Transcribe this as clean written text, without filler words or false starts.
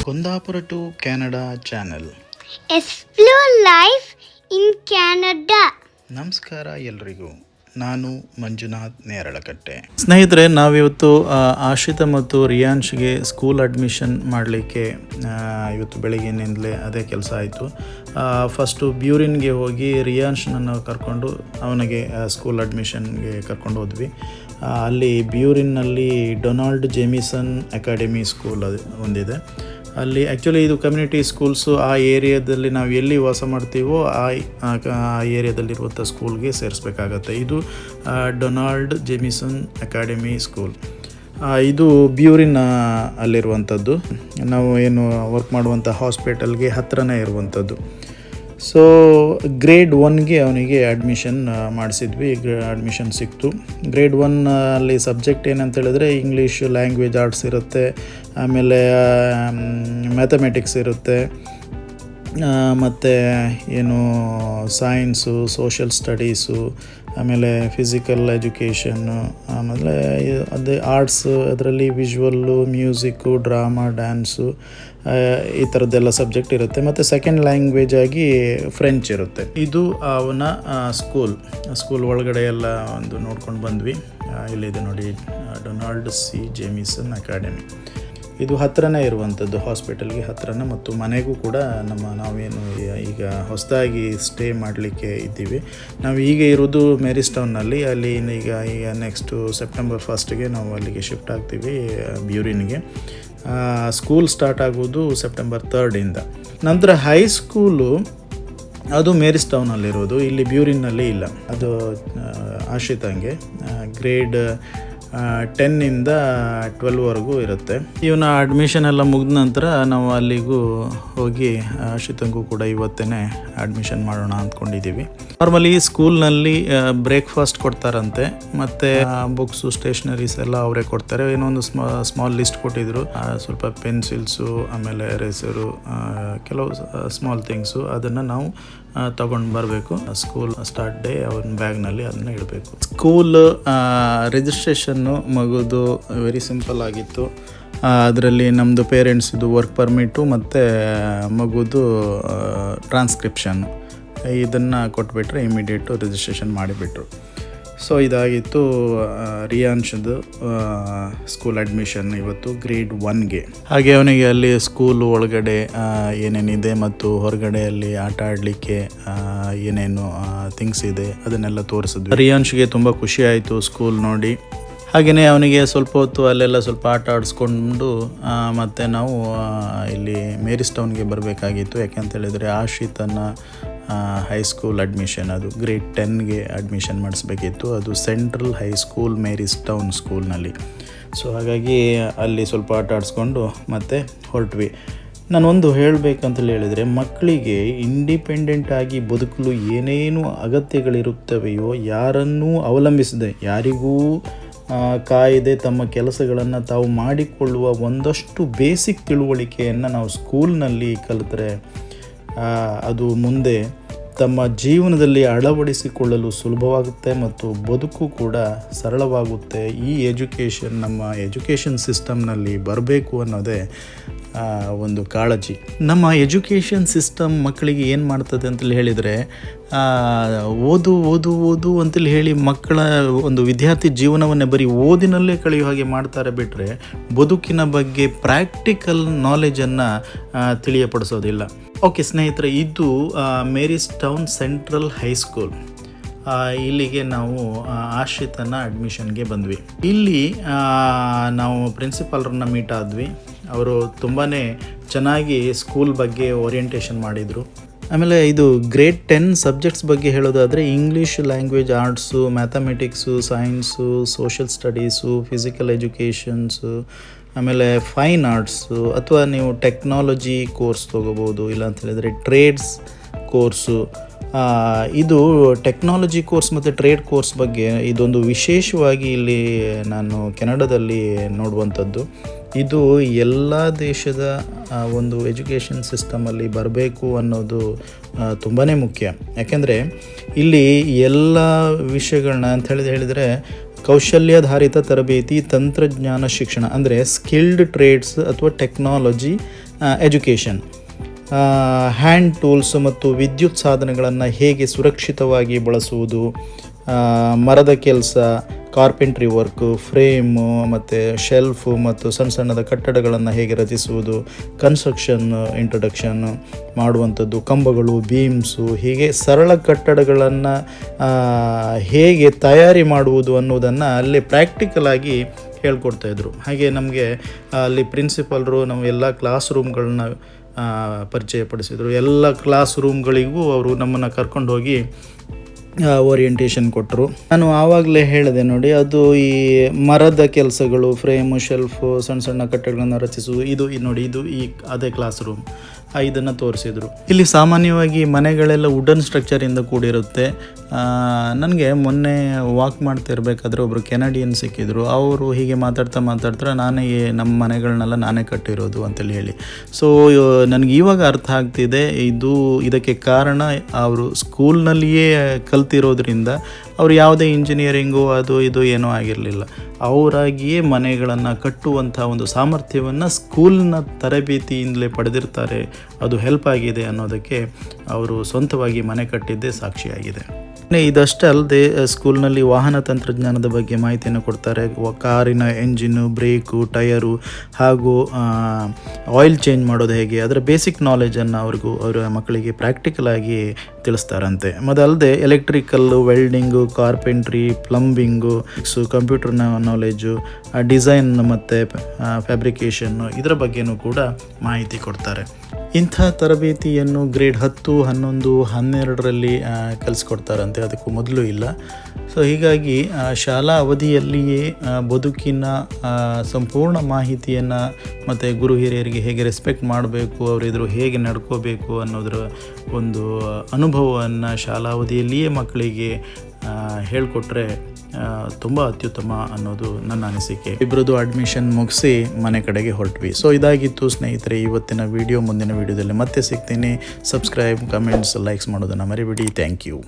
Kundapura to Canada channel explore life in Canada. ನಮಸ್ಕಾರ ಎಲ್ರಿಗೂ, ನಾನು ಮಂಜುನಾಥ್ ನೇರಳಕಟ್ಟೆ. ಸ್ನೇಹಿತರೆ, ನಾವಿವತ್ತು ಆಶಿತಾ ಮತ್ತು ರಿಯಾನ್ಶ್ಗೆ ಸ್ಕೂಲ್ ಅಡ್ಮಿಷನ್ ಮಾಡಲಿಕ್ಕೆ ಇವತ್ತು ಬೆಳಗ್ಗೆಯಿಂದಲೇ ಅದೇ ಕೆಲಸ ಆಯಿತು. ಫಸ್ಟು ಬ್ಯೂರಿನ್ಗೆ ಹೋಗಿ ರಿಯಾನ್ಶ್ನನ್ನು ಕರ್ಕೊಂಡು ಅವನಿಗೆ ಸ್ಕೂಲ್ ಅಡ್ಮಿಷನ್ಗೆ ಕರ್ಕೊಂಡು ಹೋದ್ವಿ. ಅಲ್ಲಿ ಬ್ಯೂರಿನ್ನಲ್ಲಿ ಡೊನಾಲ್ಡ್ ಜೇಮಿಸನ್ ಅಕಾಡೆಮಿ ಸ್ಕೂಲ್ ಒಂದಿದೆ. ಅಲ್ಲಿ ಆ್ಯಕ್ಚುಲಿ ಇದು ಕಮ್ಯುನಿಟಿ ಸ್ಕೂಲ್ಸು. ಆ ಏರಿಯಾದಲ್ಲಿ ನಾವು ಎಲ್ಲಿ ವಾಸ ಮಾಡ್ತೀವೋ ಆ ಏರಿಯಾದಲ್ಲಿರುವಂಥ ಸ್ಕೂಲ್ಗೆ ಸೇರಿಸ್ಬೇಕಾಗತ್ತೆ. ಇದು ಡೊನಾಲ್ಡ್ ಜೇಮಿಸನ್ ಅಕಾಡೆಮಿ ಸ್ಕೂಲ್. ಇದು ಬ್ಯೂರಿನ್ ಅಲ್ಲಿರುವಂಥದ್ದು. ನಾವು ಏನು ವರ್ಕ್ ಮಾಡುವಂಥ ಹಾಸ್ಪಿಟಲ್ಗೆ ಹತ್ತಿರನೇ ಇರುವಂಥದ್ದು. ಸೊ ಗ್ರೇಡ್ 1ಗೆ ಅವನಿಗೆ ಅಡ್ಮಿಷನ್ ಮಾಡಿಸಿದ್ವಿ. ಅಡ್ಮಿಷನ್ ಸಿಕ್ತು. ಗ್ರೇಡ್ 1 ಅಲ್ಲಿ ಸಬ್ಜೆಕ್ಟ್ ಏನಂತ ಹೇಳಿದ್ರೆ ಇಂಗ್ಲೀಷ್ ಲ್ಯಾಂಗ್ವೇಜ್ ಆರ್ಟ್ಸ್ ಇರುತ್ತೆ, ಆಮೇಲೆ ಮ್ಯಾಥಮೆಟಿಕ್ಸ್ ಇರುತ್ತೆ, ಮತ್ತು ಏನು ಸೈನ್ಸು, ಸೋಷಲ್ ಸ್ಟಡೀಸು, ಆಮೇಲೆ ಫಿಸಿಕಲ್ ಎಜುಕೇಷನ್ನು, ಆಮೇಲೆ ಅದೇ ಆರ್ಟ್ಸು, ಅದರಲ್ಲಿ ವಿಜುವಲ್ಲು, ಮ್ಯೂಸಿಕ್ಕು, ಡ್ರಾಮಾ, ಡ್ಯಾನ್ಸು, ಈ ಥರದ್ದೆಲ್ಲ ಸಬ್ಜೆಕ್ಟ್ ಇರುತ್ತೆ. ಮತ್ತು ಸೆಕೆಂಡ್ ಲ್ಯಾಂಗ್ವೇಜ್ ಆಗಿ ಫ್ರೆಂಚ್ ಇರುತ್ತೆ. ಇದು ಅವನ ಸ್ಕೂಲ್ ಒಳಗಡೆ ಎಲ್ಲ ಒಂದು ನೋಡ್ಕೊಂಡು ಬಂದ್ವಿ. ಇಲ್ಲಿದೆ ನೋಡಿ, ಡೊನಾಲ್ಡ್ ಸಿ ಜೇಮಿಸನ್ ಅಕಾಡೆಮಿ. ಇದು ಹತ್ತಿರನೇ ಇರುವಂಥದ್ದು, ಹಾಸ್ಪಿಟಲ್ಗೆ ಹತ್ತಿರನೇ, ಮತ್ತು ಮನೆಗೂ ಕೂಡ ನಾವೇನು ಈಗ ಹೊಸದಾಗಿ ಸ್ಟೇ ಮಾಡಲಿಕ್ಕೆ ಇದ್ದೀವಿ. ನಾವು ಈಗ ಇರೋದು ಮೇರಿಸ್ಟೌನ್ನಲ್ಲಿ. ಅಲ್ಲಿ ಈಗ ನೆಕ್ಸ್ಟು ಸೆಪ್ಟೆಂಬರ್ 1ಗೆ ನಾವು ಅಲ್ಲಿಗೆ ಶಿಫ್ಟ್ ಆಗ್ತೀವಿ, ಬ್ಯೂರಿನ್ಗೆ. ಸ್ಕೂಲ್ ಸ್ಟಾರ್ಟ್ ಆಗೋದು ಸೆಪ್ಟೆಂಬರ್ 3ರಿಂದ. ನಂತರ ಹೈಸ್ಕೂಲು ಅದು ಮೇರಿಸ್ಟೌನಲ್ಲಿರೋದು, ಇಲ್ಲಿ ಬ್ಯೂರಿನ್ನಲ್ಲಿ ಇಲ್ಲ. ಅದು ಆಶಿತಾಂಗೆ ಗ್ರೇಡ್ 10ಇಂದ 12ವರೆಗೂ ಇರುತ್ತೆ. ಇವನ ಅಡ್ಮಿಷನ್ ಎಲ್ಲ ಮುಗಿದ ನಂತರ ನಾವು ಅಲ್ಲಿಗೂ ಹೋಗಿ ಆಶಿತಂಗೂ ಕೂಡ ಇವತ್ತೇ ಅಡ್ಮಿಷನ್ ಮಾಡೋಣ ಅಂದ್ಕೊಂಡಿದ್ದೀವಿ. ನಾರ್ಮಲಿ ಸ್ಕೂಲ್ನಲ್ಲಿ ಬ್ರೇಕ್ಫಾಸ್ಟ್ ಕೊಡ್ತಾರಂತೆ, ಮತ್ತು ಬುಕ್ಸು, ಸ್ಟೇಷ್ನರೀಸ್ ಎಲ್ಲ ಅವರೇ ಕೊಡ್ತಾರೆ. ಇನ್ನೊಂದು ಸ್ಮಾಲ್ ಲಿಸ್ಟ್ ಕೊಟ್ಟಿದ್ರು, ಸ್ವಲ್ಪ ಪೆನ್ಸಿಲ್ಸು, ಆಮೇಲೆ ರೇಸರು, ಕೆಲವು ಸ್ಮಾಲ್ ಥಿಂಗ್ಸು, ಅದನ್ನು ನಾವು ತಗೊಂಡು ಬರಬೇಕು. ಸ್ಕೂಲ್ ಸ್ಟಾರ್ಟ್ ಡೇ ಅವನ ಬ್ಯಾಗ್ನಲ್ಲಿ ಅದನ್ನು ಇಡಬೇಕು. ಸ್ಕೂಲ್ ರಿಜಿಸ್ಟ್ರೇಷನ್ನು ಮಗುದು ವೆರಿ ಸಿಂಪಲ್ ಆಗಿತ್ತು. ಅದರಲ್ಲಿ ನಮ್ಮದು ಪೇರೆಂಟ್ಸಿದು ವರ್ಕ್ ಪರ್ಮಿಟು ಮತ್ತು ಮಗುದು ಟ್ರಾನ್ಸ್ಕ್ರಿಪ್ಷನ್ನು, ಇದನ್ನು ಕೊಟ್ಬಿಟ್ರೆ ಇಮಿಡಿಯೇಟು ರಿಜಿಸ್ಟ್ರೇಷನ್ ಮಾಡಿಬಿಟ್ರು. ಸೊ ಇದಾಗಿತ್ತು ರಿಯಾನ್ಶ್ದು ಸ್ಕೂಲ್ ಅಡ್ಮಿಷನ್ ಇವತ್ತು ಗ್ರೇಡ್ 1ಗೆ. ಹಾಗೆ ಅವನಿಗೆ ಅಲ್ಲಿ ಸ್ಕೂಲ್ ಒಳಗಡೆ ಏನೇನಿದೆ ಮತ್ತು ಹೊರಗಡೆಯಲ್ಲಿ ಆಟ ಆಡಲಿಕ್ಕೆ ಏನೇನು ಥಿಂಗ್ಸ್ ಇದೆ ಅದನ್ನೆಲ್ಲ ತೋರಿಸಿದ್ವಿ. ರಿಯಾನ್ಶ್ಗೆ ತುಂಬ ಖುಷಿ ಆಯಿತು ಸ್ಕೂಲ್ ನೋಡಿ. ಹಾಗೆಯೇ ಅವನಿಗೆ ಸ್ವಲ್ಪ ಹೊತ್ತು ಅಲ್ಲೆಲ್ಲ ಸ್ವಲ್ಪ ಆಟ ಆಡಿಸ್ಕೊಂಡು ಮತ್ತು ನಾವು ಇಲ್ಲಿ ಮೇರಿಸ್ಟೌನ್ಗೆ ಬರಬೇಕಾಗಿತ್ತು. ಯಾಕೆಂತೇಳಿದರೆ ಆಶಿತನ ಹೈಸ್ಕೂಲ್ ಅಡ್ಮಿಷನ್, ಅದು ಗ್ರೇಡ್ 10ಗೆ ಅಡ್ಮಿಷನ್ ಮಾಡಿಸ್ಬೇಕಿತ್ತು. ಅದು ಸೆಂಟ್ರಲ್ ಹೈಸ್ಕೂಲ್ ಮೇರಿಸ್ಟೌನ್ ಸ್ಕೂಲ್ನಲ್ಲಿ. ಸೊ ಹಾಗಾಗಿ ಅಲ್ಲಿ ಸ್ವಲ್ಪ ಆಟ ಆಡಿಸ್ಕೊಂಡು ಮತ್ತೆ ಹೊರಟ್ವಿ. ನಾನೊಂದು ಹೇಳಬೇಕಂತೇಳಿ ಹೇಳಿದರೆ, ಮಕ್ಕಳಿಗೆ ಇಂಡಿಪೆಂಡೆಂಟಾಗಿ ಬದುಕಲು ಏನೇನು ಅಗತ್ಯಗಳಿರುತ್ತವೆಯೋ ಯಾರನ್ನೂ ಅವಲಂಬಿಸದೆ, ಯಾರಿಗೂ ಕಾಯದೆ ತಮ್ಮ ಕೆಲಸಗಳನ್ನು ತಾವು ಮಾಡಿಕೊಳ್ಳುವ ಒಂದಷ್ಟು ಬೇಸಿಕ್ ತಿಳುವಳಿಕೆಯನ್ನು ನಾವು ಸ್ಕೂಲ್ನಲ್ಲಿ ಕಲಿತರೆ ಅದು ಮುಂದೆ ತಮ್ಮ ಜೀವನದಲ್ಲಿ ಅಳವಡಿಸಿಕೊಳ್ಳಲು ಸುಲಭವಾಗುತ್ತೆ ಮತ್ತು ಬದುಕು ಕೂಡ ಸರಳವಾಗುತ್ತೆ. ಈ ಎಜುಕೇಷನ್ ನಮ್ಮ ಎಜುಕೇಷನ್ ಸಿಸ್ಟಮ್ನಲ್ಲಿ ಬರಬೇಕು ಅನ್ನೋದೇ ಒಂದು ಕಾಳಜಿ. ನಮ್ಮ ಎಜುಕೇಷನ್ ಸಿಸ್ಟಮ್ ಮಕ್ಕಳಿಗೆ ಏನು ಮಾಡ್ತದೆ ಅಂತೇಳಿ ಹೇಳಿದರೆ, ಓದು ಓದು ಓದು ಅಂತೇಳಿ ಹೇಳಿ ಮಕ್ಕಳ ಒಂದು ವಿದ್ಯಾರ್ಥಿ ಜೀವನವನ್ನೇ ಬರೀ ಓದಿನಲ್ಲೇ ಕಳೆಯುವ ಹಾಗೆ ಮಾಡ್ತಾರೆ ಬಿಟ್ಟರೆ ಬದುಕಿನ ಬಗ್ಗೆ ಪ್ರಾಕ್ಟಿಕಲ್ ನಾಲೆಜನ್ನು ತಿಳಿಯಪಡಿಸೋದಿಲ್ಲ. ಓಕೆ ಸ್ನೇಹಿತರೆ, ಇದು ಮೇರಿಸ್ಟೌನ್ ಸೆಂಟ್ರಲ್ ಹೈಸ್ಕೂಲ್. ಇಲ್ಲಿಗೆ ನಾವು ಆಶ್ರಿತನ ಅಡ್ಮಿಷನ್ಗೆ ಬಂದ್ವಿ. ಇಲ್ಲಿ ನಾವು ಪ್ರಿನ್ಸಿಪಾಲ್ರನ್ನ ಮೀಟ್ ಆದ್ವಿ. ಅವರು ತುಂಬಾ ಚೆನ್ನಾಗಿ ಸ್ಕೂಲ್ ಬಗ್ಗೆ ಓರಿಯೆಂಟೇಷನ್ ಮಾಡಿದರು. ಆಮೇಲೆ ಇದು ಗ್ರೇಡ್ 10 ಸಬ್ಜೆಕ್ಟ್ಸ್ ಬಗ್ಗೆ ಹೇಳೋದಾದರೆ English language arts, mathematics, science, social studies, physical educations, ಆಮೇಲೆ ಫೈನ್ ಆರ್ಟ್ಸು, ಅಥವಾ ನೀವು ಟೆಕ್ನಾಲಜಿ ಕೋರ್ಸ್ ತೊಗೋಬೋದು. ಇಲ್ಲ ಅಂತ ಹೇಳಿದರೆ ಟ್ರೇಡ್ಸ್ ಕೋರ್ಸು. ಇದು ಟೆಕ್ನಾಲಜಿ ಕೋರ್ಸ್ ಮತ್ತು ಟ್ರೇಡ್ ಕೋರ್ಸ್ ಬಗ್ಗೆ ಇದೊಂದು ವಿಶೇಷವಾಗಿ ಇಲ್ಲಿ ನಾನು ಕೆನಡಾದಲ್ಲಿ ನೋಡುವಂಥದ್ದು. ಇದು ಎಲ್ಲ ದೇಶದ ಒಂದು ಎಜುಕೇಷನ್ ಸಿಸ್ಟಮಲ್ಲಿ ಬರಬೇಕು ಅನ್ನೋದು ತುಂಬಾ ಮುಖ್ಯ. ಯಾಕೆಂದರೆ ಇಲ್ಲಿ ಎಲ್ಲ ವಿಷಯಗಳನ್ನ ಅಂತ ಹೇಳಿದರೆ ಕೌಶಲ್ಯಾಧಾರಿತ ತರಬೇತಿ, ತಂತ್ರಜ್ಞಾನ ಶಿಕ್ಷಣ ಅಂದರೆ ಸ್ಕಿಲ್ಡ್ ಟ್ರೇಡ್ಸ್ ಅಥವಾ ಟೆಕ್ನಾಲಜಿ, ಎಜುಕೇಷನ್, ಹ್ಯಾಂಡ್ ಟೂಲ್ಸ್ ಮತ್ತು ವಿದ್ಯುತ್ ಸಾಧನಗಳನ್ನು ಹೇಗೆ ಸುರಕ್ಷಿತವಾಗಿ ಬಳಸುವುದು, ಮರದ ಕೆಲಸ, ಕಾರ್ಪೆಂಟ್ರಿ ವರ್ಕು, ಫ್ರೇಮು ಮತ್ತು ಶೆಲ್ಫು ಮತ್ತು ಸಣ್ಣ ಸಣ್ಣದ ಕಟ್ಟಡಗಳನ್ನು ಹೇಗೆ ರಚಿಸುವುದು, ಕನ್ಸ್ಟ್ರಕ್ಷನ್ ಇಂಟ್ರೊಡಕ್ಷನ್ ಮಾಡುವಂಥದ್ದು, ಕಂಬಗಳು, ಬೀಮ್ಸು, ಹೀಗೆ ಸರಳ ಕಟ್ಟಡಗಳನ್ನು ಹೇಗೆ ತಯಾರಿ ಮಾಡುವುದು ಅನ್ನೋದನ್ನು ಅಲ್ಲಿ ಪ್ರಾಕ್ಟಿಕಲ್ ಆಗಿ ಹೇಳ್ಕೊಡ್ತಾಯಿದ್ರು. ಹಾಗೆ ನಮಗೆ ಅಲ್ಲಿ ಪ್ರಿನ್ಸಿಪಲ್ರು ನಮ್ಮ ಎಲ್ಲ ಕ್ಲಾಸ್ ರೂಮ್ಗಳನ್ನ ಪರಿಚಯಪಡಿಸಿದರು. ಎಲ್ಲ ಕ್ಲಾಸ್ ರೂಮ್ಗಳಿಗೂ ಅವರು ನಮ್ಮನ್ನು ಕರ್ಕೊಂಡು ಹೋಗಿ ಓರಿಯೆಂಟೇಷನ್ ಕೊಟ್ಟರು. ನಾನು ಆವಾಗಲೇ ಹೇಳಿದೆ ನೋಡಿ, ಅದು ಈ ಮರದ ಕೆಲಸಗಳು, ಫ್ರೇಮು, ಶೆಲ್ಫು, ಸಣ್ಣ ಸಣ್ಣ ಕಟ್ಟಡಗಳನ್ನು ರಚಿಸುವುದು, ಇದು ನೋಡಿ, ಇದು ಈ ಅದೇ ಕ್ಲಾಸ್ ರೂಮ್, ಇದನ್ನು ತೋರಿಸಿದರು. ಇಲ್ಲಿ ಸಾಮಾನ್ಯವಾಗಿ ಮನೆಗಳೆಲ್ಲ ವುಡನ್ ಸ್ಟ್ರಕ್ಚರಿಂದ ಕೂಡಿರುತ್ತೆ. ನನಗೆ ಮೊನ್ನೆ ವಾಕ್ ಮಾಡ್ತಿರ್ಬೇಕಾದ್ರೆ ಒಬ್ಬರು ಕೆನಡಿಯನ್ ಸಿಕ್ಕಿದ್ರು. ಅವರು ಹೀಗೆ ಮಾತಾಡ್ತಾ ನಾನೇ ನಮ್ಮ ಮನೆಗಳನ್ನೆಲ್ಲ ನಾನೇ ಕಟ್ಟಿರೋದು ಅಂತೇಳಿ ಹೇಳಿ. ಸೊ ನನಗೆ ಇವಾಗ ಅರ್ಥ ಆಗ್ತಿದೆ, ಇದಕ್ಕೆ ಕಾರಣ ಅವರು ಸ್ಕೂಲ್ನಲ್ಲಿಯೇ ಕಲ್ತಿರೋದ್ರಿಂದ ಅವರು ಯಾವುದೇ ಇಂಜಿನಿಯರಿಂಗು ಅದು ಇದು ಏನೂ ಆಗಿರಲಿಲ್ಲ. ಅವರಾಗಿಯೇ ಮನೆಗಳನ್ನು ಕಟ್ಟುವಂಥ ಒಂದು ಸಾಮರ್ಥ್ಯವನ್ನು ಸ್ಕೂಲ್ನ ತರಬೇತಿಯಿಂದಲೇ ಪಡೆದಿರ್ತಾರೆ. ಅದು ಹೆಲ್ಪ್ ಆಗಿದೆ ಅನ್ನೋದಕ್ಕೆ ಅವರು ಸ್ವಂತವಾಗಿ ಮನೆ ಕಟ್ಟಿದ್ದೇ ಸಾಕ್ಷಿಯಾಗಿದೆ. ಇದಷ್ಟೇ ಅಲ್ಲದೆ ಸ್ಕೂಲ್ನಲ್ಲಿ ವಾಹನ ತಂತ್ರಜ್ಞಾನದ ಬಗ್ಗೆ ಮಾಹಿತಿಯನ್ನು ಕೊಡ್ತಾರೆ. ಕಾರಿನ ಎಂಜಿನ್ನು, ಬ್ರೇಕು, ಟಯರು ಹಾಗೂ ಆಯಿಲ್ ಚೇಂಜ್ ಮಾಡೋದು ಹೇಗೆ, ಅದರ ಬೇಸಿಕ್ ನಾಲೆಜನ್ನು ಅವರ ಮಕ್ಕಳಿಗೆ ಪ್ರಾಕ್ಟಿಕಲ್ ಆಗಿ ತಿಳಿಸ್ತಾರಂತೆ. ಅದಲ್ಲದೆ electrical, welding, carpentry, plumbing, computer knowledge, design ಮತ್ತು ಫ್ಯಾಬ್ರಿಕೇಷನ್ನು, ಇದರ ಬಗ್ಗೆನೂ ಕೂಡ ಮಾಹಿತಿ ಕೊಡ್ತಾರೆ. ಇಂಥ ತರಬೇತಿಯನ್ನು ಗ್ರೇಡ್ 10, 11, 12ರಲ್ಲಿ ಕಲಿಸ್ಕೊಡ್ತಾರಂತೆ, ಅದಕ್ಕೂ ಮೊದಲು ಇಲ್ಲ. ಸೊ ಹೀಗಾಗಿ ಶಾಲಾ ಅವಧಿಯಲ್ಲಿಯೇ ಬದುಕಿನ ಸಂಪೂರ್ಣ ಮಾಹಿತಿಯನ್ನು ಮತ್ತು ಗುರು ಹಿರಿಯರಿಗೆ ಹೇಗೆ ರೆಸ್ಪೆಕ್ಟ್ ಮಾಡಬೇಕು, ಅವರೆದುರು ಹೇಗೆ ನಡ್ಕೋಬೇಕು ಅನ್ನೋದರ ಒಂದು ಅನುಭವವನ್ನು ಶಾಲಾ ಅವಧಿಯಲ್ಲಿಯೇ ಮಕ್ಕಳಿಗೆ ಹೇಳಿಕೊಟ್ರೆ ತುಂಬ ಅತ್ಯುತ್ತಮ ಅನ್ನೋದು ನನ್ನ ಅನಿಸಿಕೆ. ಇಬ್ಬರದು ಅಡ್ಮಿಷನ್ ಮುಗಿಸಿ ಮನೆ ಕಡೆಗೆ ಹೊರಟ್ವಿ. ಸೊ ಇದಾಗಿತ್ತು ಸ್ನೇಹಿತರೆ ಇವತ್ತಿನ ವಿಡಿಯೋ. ಮುಂದಿನ ವಿಡಿಯೋದಲ್ಲಿ ಮತ್ತೆ ಸಿಗ್ತೀನಿ. ಸಬ್ಸ್ಕ್ರೈಬ್, ಕಮೆಂಟ್ಸ್, ಲೈಕ್ಸ್ ಮಾಡೋದನ್ನು ಮರಿಬೇಡಿ. Thank you.